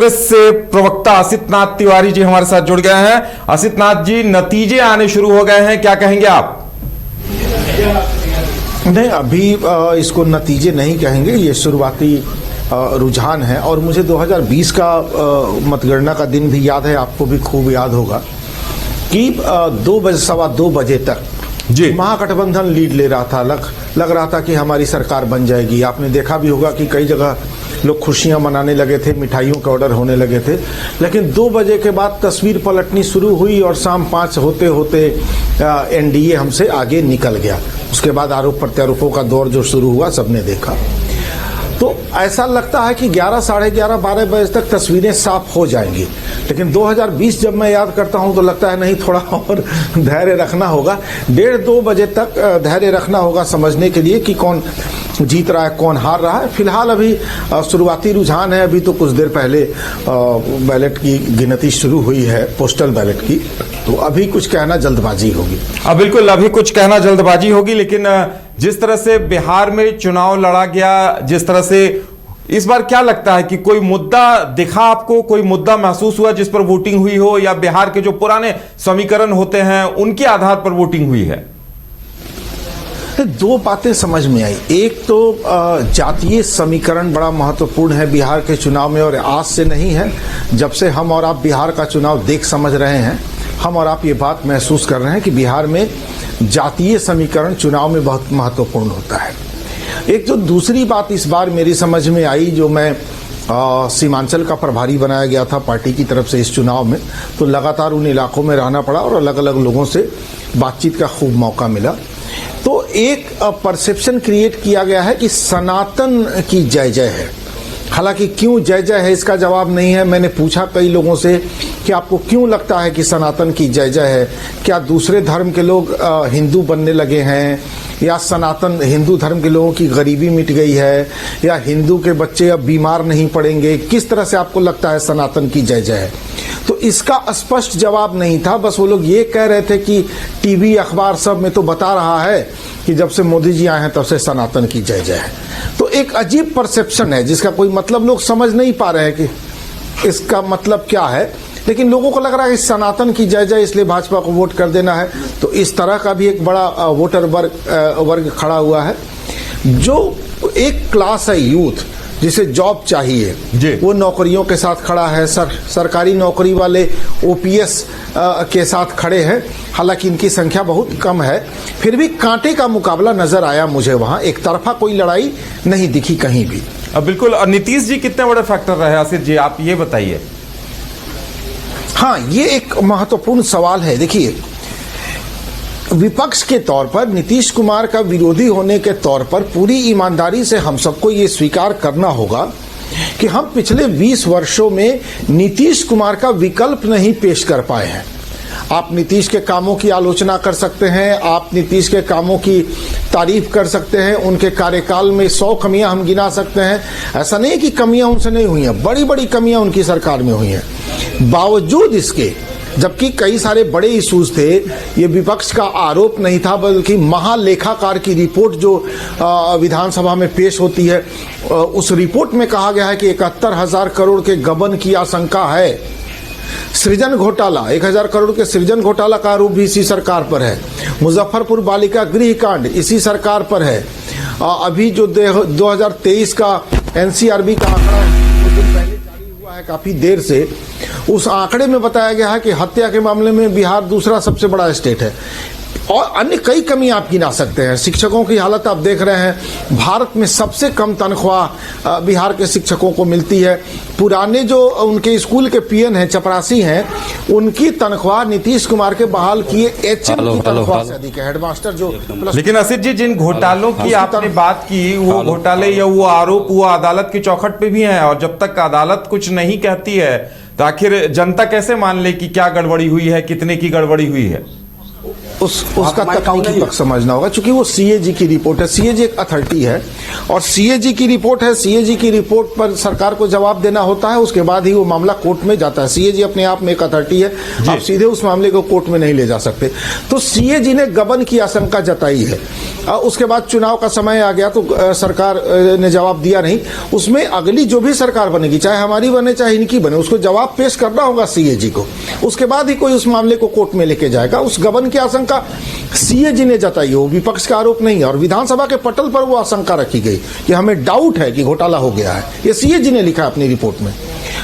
Express से प्रवक्ता असित नाथ तिवारी जी हमारे साथ जुड़ गए हैं। असित नाथ जी, नतीजे आने शुरू हो गए हैं, क्या कहेंगे आप? नहीं, अभी इसको नतीजे नहीं कहेंगे, ये शुरुआती रुझान है। और मुझे 2020 का मतगणना का दिन भी याद है, आपको भी खूब याद होगा कि 2 बजे तक जी महागठबंधन लीड ले रहा था। लग रहा था कि हमारी सरकार बन जाएगी। आपने देखा भी होगा कि कई जगह लोग खुशियां मनाने लगे थे, मिठाइयों के ऑर्डर होने लगे थे। लेकिन 2 बजे के बाद तस्वीर पलटनी शुरू हुई और शाम 5 होते होते एनडीए हमसे आगे निकल गया। उसके बाद आरोप प्रत्यारोपों का दौर जो शुरू हुआ सबने देखा। तो ऐसा लगता है कि 11, साढ़े 11, 12 बजे तक तस्वीरें साफ हो जाएंगी। लेकिन 2020 जब मैं याद करता हूं तो लगता है नहीं, थोड़ा और धैर्य रखना होगा। 1:30-2 बजे तक धैर्य रखना होगा समझने के लिए कि कौन जीत रहा है, कौन हार रहा है। फिलहाल अभी शुरुआती रुझान है। अभी तो कुछ देर पहले बैलेट की गिनती शुरू हुई है, पोस्टल बैलेट की। तो अभी कुछ कहना जल्दबाजी होगी। बिल्कुल, अभी कुछ कहना जल्दबाजी होगी। लेकिन जिस तरह से बिहार में चुनाव लड़ा गया, जिस तरह से इस बार क्या लगता है कि कोई मुद्दा दिखा आपको, कोई मुद्दा महसूस हुआ जिस पर वोटिंग हुई हो, या बिहार के जो पुराने समीकरण होते हैं उनके आधार पर वोटिंग हुई है? 2 बातें समझ में आई। एक तो जातीय समीकरण बड़ा महत्वपूर्ण है बिहार के चुनाव में, और आज से नहीं है, जब से हम और आप बिहार का चुनाव देख समझ रहे हैं, हम और आप ये बात महसूस कर रहे हैं कि बिहार में जातीय समीकरण चुनाव में बहुत महत्वपूर्ण होता है। एक जो दूसरी बात इस बार मेरी समझ में आई, जो मैं सीमांचल का प्रभारी बनाया गया था पार्टी की तरफ से इस चुनाव में, तो लगातार उन इलाकों में रहना पड़ा और अलग अलग लोगों से बातचीत का खूब मौका मिला। तो एक परसेप्शन क्रिएट किया गया है कि सनातन की जय जय है। हालांकि क्यों जय जय है इसका जवाब नहीं है। मैंने पूछा कई लोगों से कि आपको क्यों लगता है कि सनातन की जय जय है? क्या दूसरे धर्म के लोग हिंदू बनने लगे हैं, या सनातन हिंदू धर्म के लोगों की गरीबी मिट गई है, या हिंदू के बच्चे अब बीमार नहीं पड़ेंगे? किस तरह से आपको लगता है सनातन की जय जय है? तो इसका स्पष्ट जवाब नहीं था। बस वो लोग ये कह रहे थे कि टीवी अखबार सब में तो बता रहा है कि जब से मोदी जी आए हैं तब से सनातन की जय जय है। तो एक अजीब परसेप्शन है जिसका कोई मतलब लोग समझ नहीं पा रहे हैं कि इसका मतलब क्या है। लेकिन लोगों को लग रहा है कि सनातन की जय जय, इसलिए भाजपा को वोट कर देना है। तो इस तरह का भी एक बड़ा वोटर वर्ग खड़ा हुआ है। जो एक क्लास है यूथ जिसे जॉब चाहिए, वो नौकरियों के साथ खड़ा है। सरकारी नौकरी वाले ओपीएस के साथ खड़े हैं। हालांकि इनकी संख्या बहुत कम है, फिर भी कांटे का मुकाबला नजर आया मुझे वहां। एक तरफा कोई लड़ाई नहीं दिखी कहीं भी। बिल्कुल। और नीतीश जी कितने बड़े फैक्टर रहे असित जी, आप ये बताइए। हाँ, ये एक महत्वपूर्ण सवाल है। देखिए, विपक्ष के तौर पर, नीतीश कुमार का विरोधी होने के तौर पर पूरी ईमानदारी से हम सबको ये स्वीकार करना होगा कि हम पिछले 20 वर्षों में नीतीश कुमार का विकल्प नहीं पेश कर पाए हैं। आप नीतीश के कामों की आलोचना कर सकते हैं, आप नीतीश के कामों की तारीफ कर सकते हैं, उनके कार्यकाल में 100 कमियां हम गिना सकते हैं। ऐसा नहीं कि कमियां उनसे नहीं हुई हैं, बड़ी बड़ी कमियां उनकी सरकार में हुई हैं। बावजूद इसके, जबकि कई सारे बड़े इश्यूज थे, ये विपक्ष का आरोप नहीं था, बल्कि महालेखाकार की रिपोर्ट जो विधानसभा में पेश होती है, उस रिपोर्ट में कहा गया है कि 71,000 करोड़ के गबन की आशंका है। सृजन घोटाला, 1,000 करोड़ के सृजन घोटाला का आरोप भी इसी सरकार पर है। मुजफ्फरपुर बालिका गृह कांड इसी सरकार पर है। अभी जो 2023 का एनसीआरबी का आंकड़ा पहले जारी हुआ है काफी देर से, उस आंकड़े में बताया गया है कि हत्या के मामले में बिहार दूसरा सबसे बड़ा स्टेट है। और अन्य कई कमी आप गिना सकते हैं। शिक्षकों की हालत आप देख रहे हैं, भारत में सबसे कम तनख्वाह बिहार के शिक्षकों को मिलती है। पुराने जो उनके स्कूल के पीएन हैं, चपरासी हैं, उनकी तनख्वाह नीतीश कुमार के बहाल किए एचएम की तनख्वाह से अधिक है। हेडमास्टर जो। लेकिन असित जी, जिन घोटालों की आपने बात की, वो घोटाले या वो आरोप वो अदालत की चौखट पे भी हैं, और जब तक अदालत कुछ नहीं कहती है तो आखिर जनता कैसे मान ले कि क्या गड़बड़ी हुई है, कितने की गड़बड़ी हुई है? उसका तकनीकी पक्ष समझना होगा, क्योंकि वो सीएजी की रिपोर्ट है। सीएजी एक अथॉरिटी है और सीएजी की रिपोर्ट है। सीएजी की रिपोर्ट पर सरकार को जवाब देना होता है, उसके बाद ही वो मामला कोर्ट में जाता है। सीएजी अपने आप में एक अथॉरिटी है, आप सीधे उस मामले को कोर्ट में नहीं ले जा सकते। तो सीएजी ने गबन की आशंका जताई है। उसके बाद चुनाव का समय आ गया तो सरकार ने जवाब दिया नहीं। उसमें अगली जो भी सरकार बनेगी, चाहे हमारी बने चाहे इनकी बने, उसको जवाब पेश करना होगा सीएजी को। उसके बाद ही कोई उस मामले को कोर्ट में लेके जाएगा। उस गबन की आशंका सीएजी ने जताई हो, विपक्ष का आरोप नहीं है। और विधानसभा के पटल पर वो आशंका रखी गई कि हमें डाउट है कि घोटाला हो गया है, ये सीएजी ने लिखा अपनी रिपोर्ट में।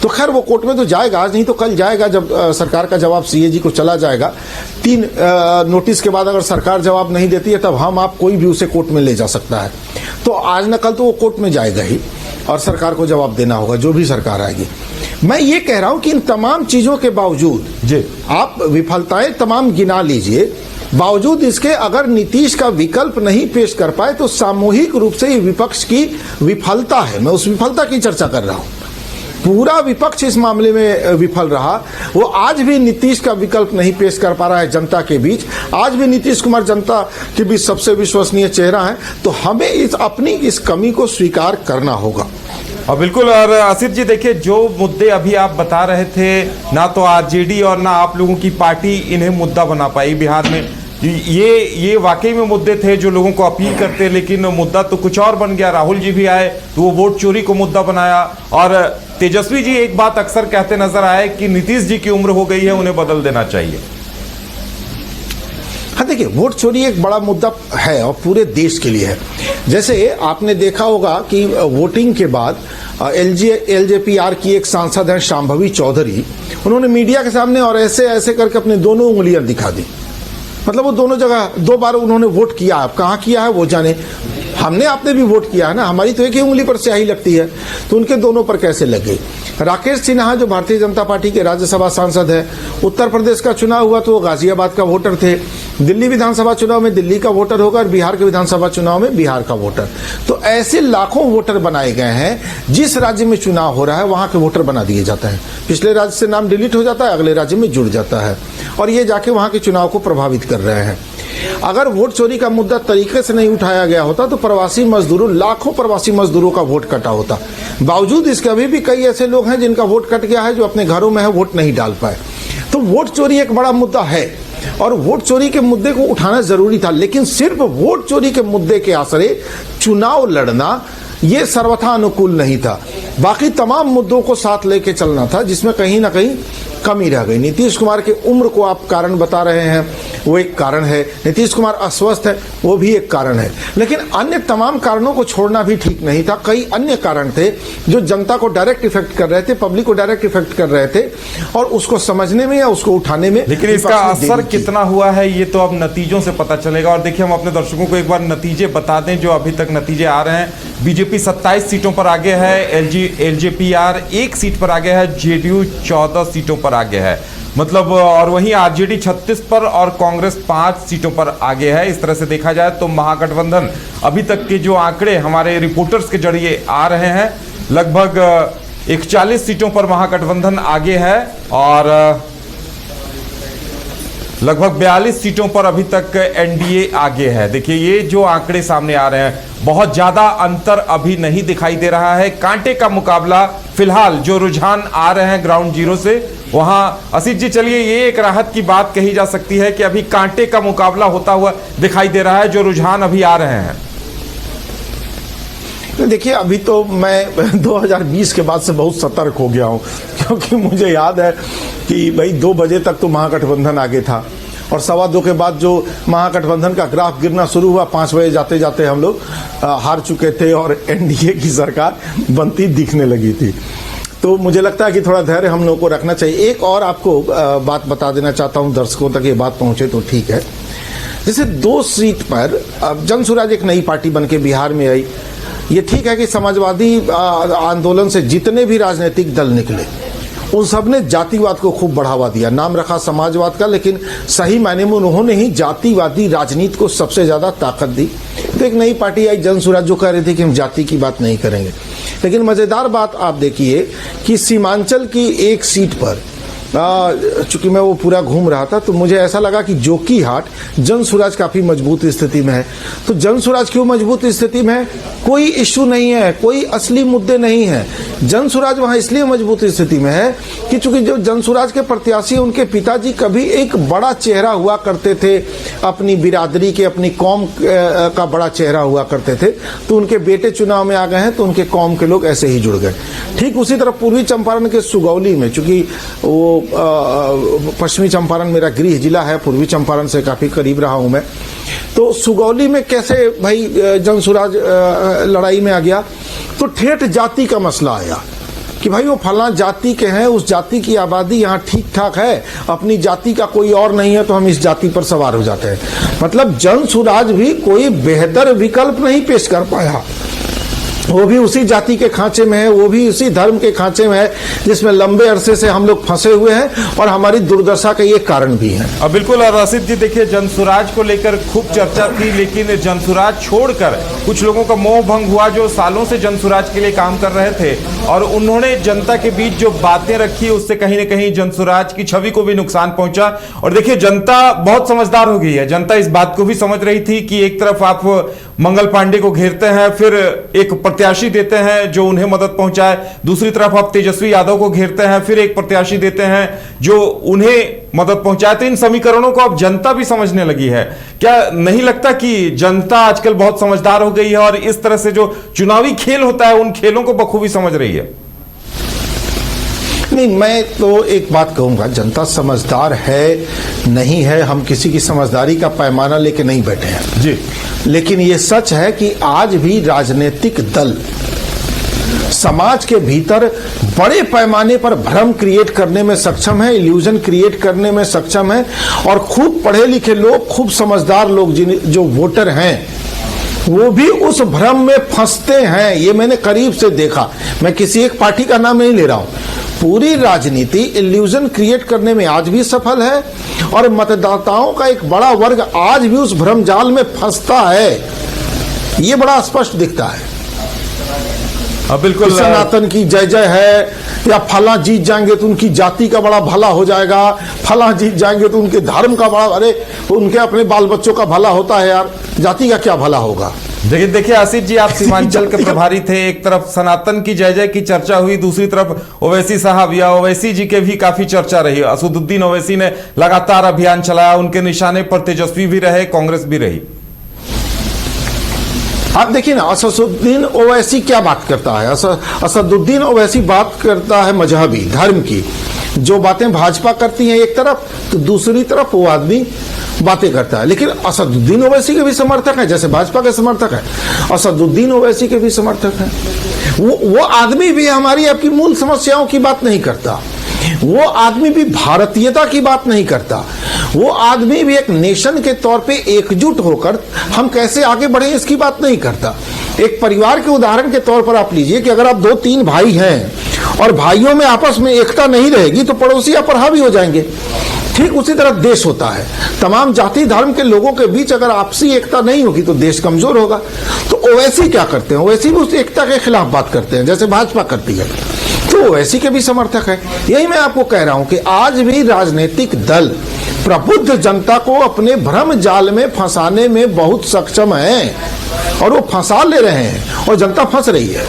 तो खैर वो कोर्ट में तो जाएगा, आज नहीं तो कल जाएगा, जब सरकार का जवाब सीएजी को चला जाएगा। 3 नोटिस के बाद अगर सरकार जवाब नहीं देती है तब हम आप कोई भी उसे कोर्ट में ले जा सकता है। तो आज न कल तो वो कोर्ट में जाएगा ही और सरकार को जवाब देना होगा, जो भी सरकार आएगी। मैं ये कह रहा हूं कि इन तमाम चीजों के बावजूद जी आप विफलताएं तमाम गिना लीजिए, बावजूद इसके अगर नीतीश का विकल्प नहीं पेश कर पाए तो सामूहिक रूप से ये विपक्ष की विफलता है। मैं उस विफलता की चर्चा कर रहा हूं। पूरा विपक्ष इस मामले में विफल रहा। वो आज भी नीतीश का विकल्प नहीं पेश कर पा रहा है जनता के बीच। आज भी नीतीश कुमार जनता के बीच सबसे विश्वसनीय चेहरा है। तो हमें अपनी इस कमी को स्वीकार करना होगा। और बिल्कुल। और आसिफ जी देखिए, जो मुद्दे अभी आप बता रहे थे, ना तो आरजेडी और ना आप लोगों की पार्टी इन्हें मुद्दा बना पाई बिहार में। ये वाकई में मुद्दे थे जो लोगों को अपील करते, लेकिन मुद्दा तो कुछ और बन गया। राहुल जी भी आए तो वो वोट चोरी को मुद्दा बनाया। और तेजस्वी जी एक बात अक्सर कहते नजर आए कि नीतीश जी की उम्र हो गई है, उन्हें बदल देना चाहिए। हाँ देखिए, वोट चोरी एक बड़ा मुद्दा है और पूरे देश के लिए है। जैसे आपने देखा होगा कि वोटिंग के बाद एलजेपीआर की एक सांसद है शांभवी चौधरी, उन्होंने मीडिया के सामने और ऐसे ऐसे करके अपनी दोनों उंगलियां दिखा दी। मतलब वो दोनों जगह 2 बार उन्होंने वोट किया। अब कहाँ किया है वो जाने, हमने आपने भी वोट किया है ना, हमारी तो एक ही उंगली पर स्याही लगती है, तो उनके दोनों पर कैसे लगे। राकेश सिन्हा जो भारतीय जनता पार्टी के राज्यसभा सांसद है, उत्तर प्रदेश का चुनाव हुआ तो वो गाजियाबाद का वोटर थे, दिल्ली विधानसभा चुनाव में दिल्ली का वोटर होगा और बिहार के विधानसभा चुनाव में बिहार का वोटर। तो ऐसे लाखों वोटर बनाए गए हैं। जिस राज्य में चुनाव हो रहा है वहां के वोटर बना दिए जाते हैं। पिछले राज्य से नाम डिलीट हो जाता है, अगले राज्य में जुड़ जाता है और ये जाके वहां के चुनाव को प्रभावित कर रहे हैं। अगर वोट चोरी का मुद्दा तरीके से नहीं उठाया गया होता तो प्रवासी मजदूरों, लाखों प्रवासी मजदूरों का वोट कटा होता। बावजूद इसके अभी भी कई ऐसे लोग हैं जिनका वोट कट गया है, जो अपने घरों में है, वोट नहीं डाल पाए। तो वोट चोरी एक बड़ा मुद्दा है और वोट चोरी के मुद्दे को उठाना जरूरी था। लेकिन सिर्फ वोट चोरी के मुद्दे के आसरे चुनाव लड़ना ये सर्वथा अनुकूल नहीं था। बाकी तमाम मुद्दों को साथ लेके चलना था, जिसमें कहीं ना कहीं कमी रह गई। नीतीश कुमार की उम्र को आप कारण बता रहे हैं, वो एक कारण है। नीतीश कुमार अस्वस्थ है, वो भी एक कारण है। लेकिन अन्य तमाम कारणों को छोड़ना भी ठीक नहीं था। कई अन्य कारण थे जो जनता को डायरेक्ट इफेक्ट कर रहे थे, पब्लिक को डायरेक्ट इफेक्ट कर रहे थे, और उसको समझने में या उसको उठाने में। लेकिन इसका असर कितना हुआ है ये तो अब नतीजों से पता चलेगा। और देखिए, हम अपने दर्शकों को एक बार नतीजे बता दें जो अभी तक नतीजे आ रहे हैं। बीजेपी 27 सीटों पर आगे है, एलजेपीआर 1 सीट पर आगे है, जेडीयू 14 सीटों पर आगे है। मतलब, और वहीं आरजेडी 36 पर और कांग्रेस 5 सीटों पर आगे है। इस तरह से देखा जाए तो महागठबंधन, अभी तक के जो आंकड़े हमारे रिपोर्टर्स के जरिए आ रहे हैं, लगभग 41 सीटों पर महागठबंधन आगे है और लगभग 42 सीटों पर अभी तक एनडीए आगे है। देखिए, ये जो आंकड़े सामने आ रहे हैं, बहुत ज्यादा अंतर अभी नहीं दिखाई दे रहा है। कांटे का मुकाबला फिलहाल जो रुझान आ रहे हैं ग्राउंड जीरो से, वहां असित जी, चलिए, ये एक राहत की बात कही जा सकती है कि अभी कांटे का मुकाबला होता हुआ दिखाई दे रहा है, जो रुझान अभी आ रहे हैं। देखिए, अभी तो मैं 2020 के बाद से बहुत सतर्क हो गया हूं, क्योंकि मुझे याद है कि भाई 2 बजे तक तो महागठबंधन आगे था और 2:15 के बाद जो महागठबंधन का ग्राफ गिरना शुरू हुआ, 5 बजे जाते जाते हम लोग हार चुके थे और एनडीए की सरकार बनती दिखने लगी थी। तो मुझे लगता है कि थोड़ा धैर्य हम लोगों को रखना चाहिए। एक और आपको बात बता देना चाहता हूं, दर्शकों तक ये बात पहुंचे तो ठीक है। जैसे 2 सीट पर जनसुराज एक नई पार्टी बनके बिहार में आई। ये ठीक है कि समाजवादी आंदोलन से जितने भी राजनीतिक दल निकले, उन सब ने जातिवाद को खूब बढ़ावा दिया। नाम रखा समाजवाद का, लेकिन सही मायने में उन्होंने ही जातिवादी राजनीति को सबसे ज्यादा ताकत दी। तो एक नई पार्टी आई जनसुराज, जो कह रही थी कि हम जाति की बात नहीं करेंगे। लेकिन मजेदार बात आप देखिए कि सीमांचल की एक सीट पर चूंकि मैं वो पूरा घूम रहा था तो मुझे ऐसा लगा कि जोकीहाट जनसुराज काफी मजबूत स्थिति में है। तो जनसुराज क्यों मजबूत स्थिति में है? कोई इश्यू नहीं है, कोई असली मुद्दे नहीं है। जनसुराज वहां इसलिए मजबूत स्थिति में है कि चूंकि जो जनसुराज के प्रत्याशी उनके पिताजी कभी एक बड़ा चेहरा हुआ करते थे, अपनी बिरादरी के, अपनी कौम का बड़ा चेहरा हुआ करते थे, तो उनके बेटे चुनाव में आ गए हैं तो उनके कौम के लोग ऐसे ही जुड़ गए। ठीक उसी तरह पूर्वी चंपारण के सुगौली में, चूंकि वो पश्चिमी चंपारण मेरा गृह जिला है, पूर्वी चंपारण से काफी करीब रहा हूं मैं, तो सुगौली में कैसे भाई जनसुराज लड़ाई में आ गया? तो ठेठ जाति का मसला आया कि भाई वो फलां जाति के हैं, उस जाति की आबादी यहाँ ठीक ठाक है, अपनी जाति का कोई और नहीं है तो हम इस जाति पर सवार हो जाते हैं। मतलब जनसुराज भी कोई बेहतर विकल्प नहीं पेश कर पाया। वो भी उसी जाति के खांचे में है, वो भी उसी धर्म के खांचे में है जिसमें लंबे अरसे से हम लोग फंसे हुए हैं, और हमारी दुर्दशा का ये कारण भी है। बिल्कुल रशीद जी, देखिए जनसुराज को लेकर खूब चर्चा थी, लेकिन जनसुराज छोड़कर कुछ लोगों का मोह भंग हुआ जो सालों से जनसुराज के लिए काम कर रहे थे, और उन्होंने जनता के बीच जो बातें रखी उससे कहीं ना कहीं जनसुराज की छवि को भी नुकसान पहुंचा। और देखिए जनता बहुत समझदार हो गई है, जनता इस बात को भी समझ रही थी कि एक तरफ आप मंगल पांडे को घेरते हैं, फिर एक प्रत्याशी देते हैं जो उन्हें मदद पहुंचाए, दूसरी तरफ आप तेजस्वी यादव को घेरते हैं, फिर एक प्रत्याशी देते हैं जो उन्हें मदद पहुंचाए। तो इन समीकरणों को अब जनता भी समझने लगी है। क्या नहीं लगता कि जनता आजकल बहुत समझदार हो गई है और इस तरह से जो चुनावी खेल होता है उन खेलों को बखूबी समझ रही है? नहीं, मैं तो एक बात कहूंगा, जनता समझदार है नहीं है, हम किसी की समझदारी का पैमाना लेके नहीं बैठे हैं जी, लेकिन ये सच है कि आज भी राजनीतिक दल समाज के भीतर बड़े पैमाने पर भ्रम क्रिएट करने में सक्षम है, इल्यूजन क्रिएट करने में सक्षम है, और खूब पढ़े लिखे लोग, खूब समझदार लोग जो वोटर हैं, वो भी उस भ्रम में फंसते हैं। ये मैंने करीब से देखा, मैं किसी एक पार्टी का नाम नहीं ले रहा हूं। पूरी राजनीति इल्यूजन क्रिएट करने में आज भी सफल है, और मतदाताओं का एक बड़ा वर्ग आज भी उस भ्रम जाल में फंसता है। ये बड़ा स्पष्ट दिखता है। बिल्कुल, सनातन की जय जय है, या फला जीत जाएंगे तो उनकी जाति का बड़ा भला हो जाएगा, फला जीत जाएंगे तो उनके धर्म का बड़ा, अरे उनके अपने बाल बच्चों का भला होता है यार, जाति का क्या भला होगा? देखिए आसिफ जी, आप सीमांचल के प्रभारी थे, एक तरफ सनातन की जय जय की चर्चा हुई, दूसरी तरफ ओवैसी साहब या ओवैसी जी के भी काफी चर्चा रही। असदुद्दीन ओवैसी ने लगातार अभियान चलाया, उनके निशाने पर तेजस्वी भी रहे, कांग्रेस भी रही। आप देखिए ना, असदुद्दीन ओवैसी क्या बात करता है? असदुद्दीन ओवैसी बात करता है मजहबी धर्म की, जो बातें भाजपा करती हैं एक तरफ, तो दूसरी तरफ वो आदमी बातें करता है। लेकिन असदुद्दीन ओवैसी के भी समर्थक हैं, जैसे भाजपा के समर्थक हैं, असदुद्दीन ओवैसी के भी समर्थक हैं। वो आदमी भी हमारी आपकी मूल समस्याओं की बात नहीं करता, वो आदमी भी भारतीयता की बात नहीं करता, वो आदमी भी एक नेशन के तौर पे एकजुट होकर हम कैसे आगे बढ़े इसकी बात नहीं करता। एक परिवार के उदाहरण के तौर पर आप लीजिए कि अगर आप 2-3 भाई हैं और भाइयों में आपस में एकता नहीं रहेगी तो पड़ोसी आप पर हावी हो जाएंगे। ठीक उसी तरह देश होता है, तमाम जाति धर्म के लोगों के बीच अगर आपसी एकता नहीं होगी तो देश कमजोर होगा। तो ओवैसी क्या करते हैं? ओवैसी भी उस एकता के खिलाफ बात करते हैं जैसे भाजपा करती है, तो ओवैसी के भी समर्थक है। यही मैं आपको कह रहा हूं कि आज भी राजनीतिक दल प्रबुद्ध जनता को अपने भ्रम जाल में फंसाने में बहुत सक्षम है, और वो फंसा ले रहे हैं और जनता फंस रही है।